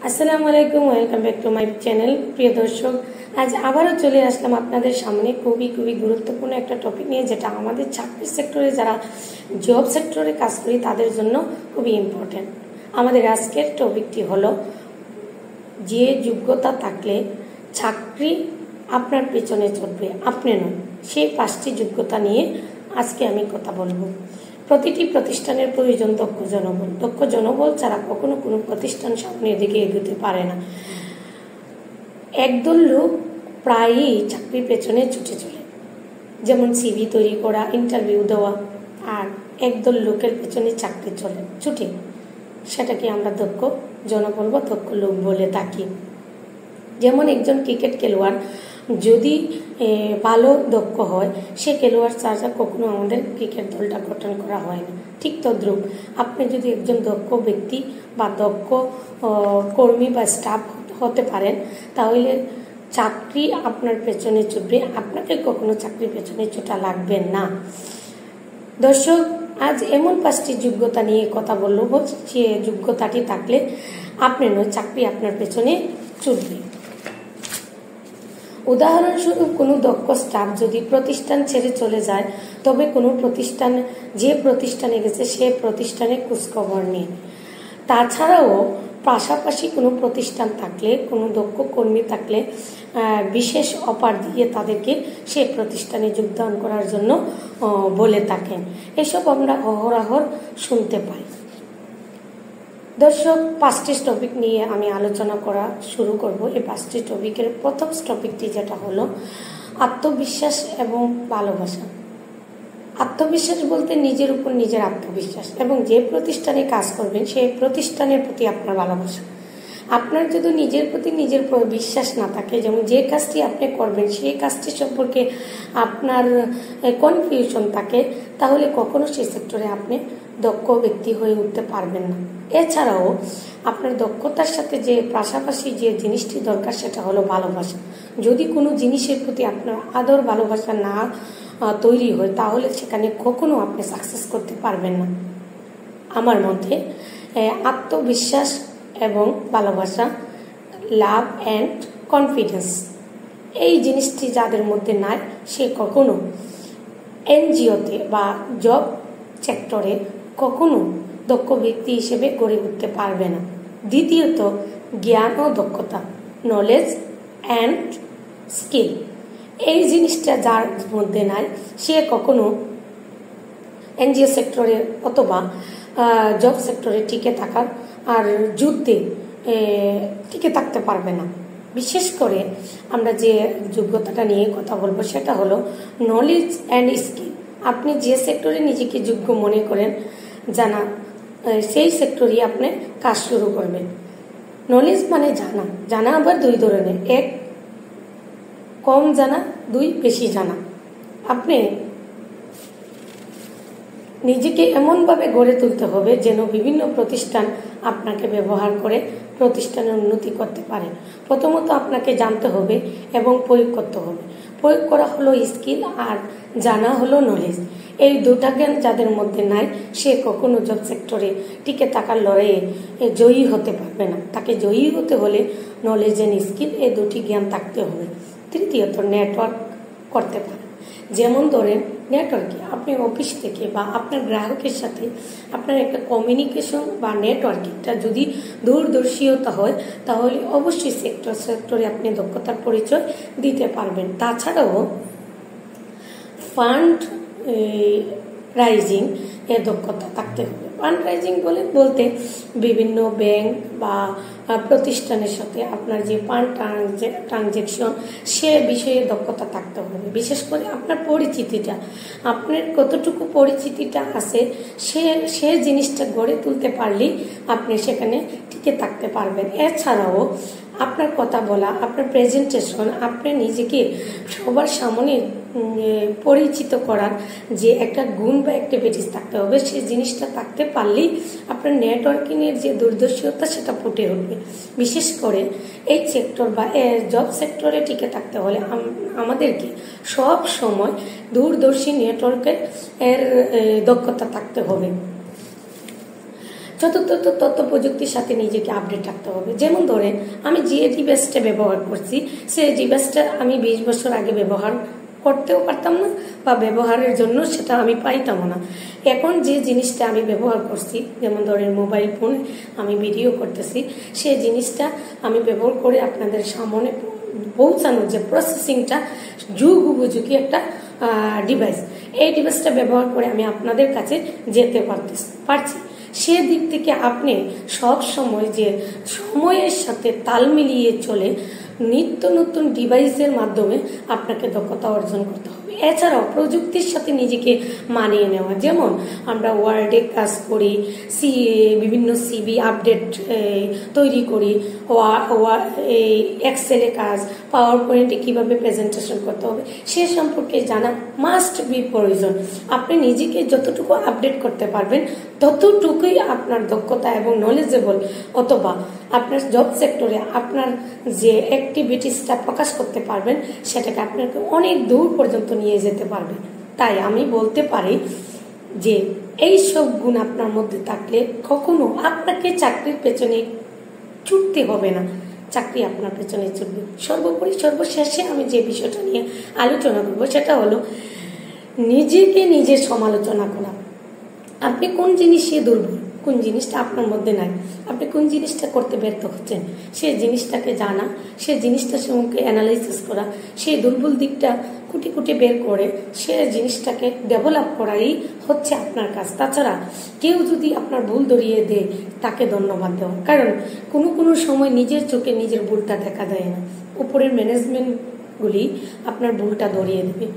আসসালামু আলাইকুম, welcome back to my channel. প্রিয় দর্শক, আজ আবারও চলে আসলাম আপনাদের সামনে খুবই গুরুত্বপূর্ণ একটা টপিক নিয়ে, যেটা আমাদের চাকরি সেক্টরে, যারা জব সেক্টরে কাজ করি তাদের জন্য খুবই ইম্পর্টেন্ট। আমাদের আজকের টপিকটি হলো, যে যোগ্যতা থাকলে চাকরি আপনার পেছনে চলবে, আপনি নয়। সেই 5টি যোগ্যতা নিয়ে আজকে আমি কথা বলবো। প্রতিটি প্রতিষ্ঠানের প্রয়োজন দক্ষ জনবল। দক্ষ জনবল ছাড়া কখনো কোনো প্রতিষ্ঠান সামনের দিকে এগোতে পারে না। একদল লোক প্রায়ই চাকরির পেছনে ছুটে চলে, যেমন সিভি তৈরি করা, ইন্টারভিউ দেওয়া, আর একদল লোকের পেছনে চাকরি ছুটে সেটাকে আমরা দক্ষ জনবল বা দক্ষ লোক বলে থাকি। যেমন একজন ক্রিকেট খেলোয়াড় যদি ভালো দক্ষ হয়, সে খেলোয়াড় ছাড়া কখনো আমাদের ক্রিকেট দলটা গঠন করা হয় না। ঠিক তদ্রূপ আপনি যদি একজন দক্ষ ব্যক্তি বা দক্ষ কর্মী বা স্টাফ হতে পারেন, তাহলে চাকরি আপনার পেছনে ছুটবে, আপনাকে কখনো চাকরির পেছনে ছোটা লাগবে না। দর্শক, আজ এমন 5টি যোগ্যতা নিয়ে কথা বলবো, যে যোগ্যতাটি থাকলে আপনি নয়, চাকরি আপনার পেছনে ছুটবে। উদাহরণস্বরূপ, কোনো দক্ষ স্টাফ যদি প্রতিষ্ঠান ছেড়ে চলে যায়, তবে কোনো প্রতিষ্ঠান, যে প্রতিষ্ঠানে গেছে সে প্রতিষ্ঠানে খোঁজখবর নেই। তাছাড়াও পাশাপাশি কোনো প্রতিষ্ঠান থাকলে, কোনো দক্ষ কর্মী থাকলে বিশেষ অফার দিয়ে তাদেরকে সেই প্রতিষ্ঠানে যোগদান করার জন্য বলে থাকেন। এসব আমরা অহরহ শুনতে পাই। দর্শক, 5টি টপিক নিয়ে আমি আলোচনা করা শুরু করব। এই 5টি টপিকের প্রথম টপিকটি যেটা হলো আত্মবিশ্বাস এবং ভালোবাসা। আত্মবিশ্বাস বলতে নিজের উপর নিজের আত্মবিশ্বাস, এবং যে প্রতিষ্ঠানে কাজ করবেন সেই প্রতিষ্ঠানের প্রতি আপনার ভালোবাসা। আপনার যদি নিজের প্রতি নিজের বিশ্বাস না থাকে, যেমন যে কাজটি আপনি করবেন সেই কাজটি সম্পর্কে আপনার কনফিউশন থাকে, তাহলে কখনো সেই সেক্টরে আপনি দক্ষ ব্যক্তি হয়ে উঠতে পারবেন না। এছাড়াও আপনার দক্ষতার সাথে যে পাশাপাশি যে জিনিসটি দরকার, সেটা হলো ভালোবাসা। যদি কোনো জিনিসের প্রতি আপনার আদর ভালোবাসা না তৈরি হয়, তাহলে সেখানে কখনো আপনি সাকসেস করতে পারবেন না। আমার মতে আত্মবিশ্বাস এবং ভালোবাসা, লাভ অ্যান্ড কনফিডেন্স, এই জিনিসটি যাদের মধ্যে নাই, সে কখনো এনজিওতে বা জব সেক্টরে কখনো দক্ষ ব্যক্তি হিসেবে গড়ে উঠতে পারবে না। দ্বিতীয়ত, জ্ঞান ও দক্ষতা, নলেজ অ্যান্ড স্কিল, এই জিনিসটা যার মধ্যে নাই, সে কখনো এনজিও সেক্টরে অথবা জব সেক্টরে টিকে থাকার আর যুদ্ধে টিকে থাকতে পারবে না। বিশেষ করে আমরা যে যোগ্যতাটা নিয়ে কথা বলবো, সেটা হলো নলেজ অ্যান্ড স্কিল। আপনি যে সেক্টরে নিজেকে যোগ্য মনে করেন, জানা, সেই সেক্টরে আপনি কাজ শুরু করবেন। নলেজ মানে জানা। জানা আবার 2 ধরনের, 1 কম জানা, 2 বেশি জানা। আপনি নিজেকে এমনভাবে গড়ে তুলতে হবে যেন বিভিন্ন প্রতিষ্ঠান আপনাকে ব্যবহার করে প্রতিষ্ঠানের উন্নতি করতে পারে। প্রথমত আপনাকে জানতে হবে এবং প্রয়োগ করতে হবে। প্রয়োগ করা হলো স্কিল, আর জানা হলো নলেজ। এই 2টা জ্ঞান যাদের মধ্যে নাই, সে কখনো জব সেক্টরে টিকে থাকার লড়াইয়ে জয়ী হতে পারবে না। তাকে জয়ী হতে হলে নলেজ এন্ড স্কিল, এই 2টি জ্ঞান থাকতে হবে। তৃতীয়ত, নেটওয়ার্ক করতে পারে। যেমন ধরেন, নেটওয়ার্কে আপনি অফিস থেকে বা আপনার গ্রাহকের সাথে আপনার একটা কমিউনিকেশন বা নেটওয়ার্কিংটা যদি দূরদর্শীয়তা হয়, তাহলে অবশ্যই সেক্টরে আপনি দক্ষতার পরিচয় দিতে পারবেন। তাছাড়াও ফান্ড রাইজিং এর দক্ষতা থাকতে হবে। ফান্ড রাইজিং বলতে বিভিন্ন ব্যাংক বা প্রতিষ্ঠানের সাথে আপনার যে ফান্ড ট্রানজেকশন, সে বিষয়ে দক্ষতা থাকতে হবে। বিশেষ করে আপনার পরিচিতিটা, আপনার কতটুকু পরিচিতিটা আছে, সে জিনিসটা গড়ে তুলতে পারলেই আপনি সেখানে টিকে থাকতে পারবেন। এছাড়াও আপনার কথা বলা, আপনার প্রেজেন্টেশন, আপনি নিজেকে সবার সামনে পরিচিত করার যে একটা গুণ বা অ্যাক্টিভিটিস থাকতে হবে, সেই জিনিসটা থাকতে পারলেই আপনার নেটওয়ার্কিংয়ের যে দূরদর্শিতা, সেটা ফুটে উঠবে। বিশেষ করে এই সেক্টর বা জব সেক্টরে টিকে থাকতে হলে আমাদেরকে সব সময় দূরদর্শী নেটওয়ার্কের দক্ষতা থাকতে হবে। চতুর্থ, তথ্য প্রযুক্তির সাথে নিজেকে আপডেট রাখতে হবে। যেমন ধরেন আমি যে ডিভাইসটা ব্যবহার করছি, সেই ডিভাইসটা আমি 20 বছর আগে ব্যবহার করতেও পারতাম না, বা ব্যবহারের জন্য সেটা আমি পাইতাম না। এখন যে জিনিসটা আমি ব্যবহার করছি, যেমন ধরেন মোবাইল ফোন আমি ভিডিও করতেছি, সেই জিনিসটা আমি ব্যবহার করে আপনাদের সামনে পৌঁছানোর যে প্রসেসিংটা, যুগ উপযোগী একটা ডিভাইস, এই ডিভাইসটা ব্যবহার করে আমি আপনাদের কাছে যেতে পারছি। সেদিক থেকে আপনি সব সময় যে সময়ের সাথে তাল মিলিয়ে চলে নিত্য নতুন ডিভাইসের মাধ্যমে আপনাকে দক্ষতা অর্জন করতে হবে। এছাড়াও প্রযুক্তির সাথে নিজেকে মানিয়ে নেওয়া, যেমন আমরা ওয়ার্ডে কাজ করি, বিভিন্ন সিভি আপডেট তৈরি করি, এক্সেলে কাজ, পাওয়ার পয়েন্টে কিভাবে প্রেজেন্টেশন করতে হবে সে সম্পর্কে জানা মাস্ট বি প্রয়োজন। আপনি নিজেকে যতটুকু আপডেট করতে পারবেন ততটুকুই আপনার দক্ষতা এবং নলেজেবল, অথবা আপনার জব সেক্টরে আপনার যে অ্যাক্টিভিটিসটা প্রকাশ করতে পারবেন সেটাকে আপনাকে অনেক দূর পর্যন্ত নিয়ে যেতে পারবে। তাই আমি বলতে পারি যে এই সব গুণ আপনার মধ্যে থাকলে কখনো আপনাকে চাকরির পেছনে ছুটতে হবে না, চাকরি আপনার পেছনে ছুটবে। সর্বোপরি সর্বশেষে আমি যে বিষয়টা নিয়ে আলোচনা করবো সেটা হলো নিজেকে নিজের সমালোচনা করা। আপনি কোন জিনিসে দুর্বল, কোন জিনিসটা আপনার মধ্যে নাই, আপনি কোন জিনিসটা করতে ব্যর্থ হচ্ছেন, সেই জিনিসটাকে জানা, সেই জিনিসটার সঙ্গে অ্যানালাইসিস করা, সেই দুর্বল দিকটা কুটি কুটি বের করে সে জিনিসটাকে ডেভেলপ করাই হচ্ছে আপনার কাজ। তাছাড়া কেউ যদি আপনার ভুল ধরিয়ে দেয় তাকে ধন্যবাদ দেওয়া, কারণ কোনো সময় নিজের চোখে নিজের ভুলটা দেখা দেয় না, উপরের ম্যানেজমেন্টগুলি আপনার ভুলটা ধরিয়ে দেবে।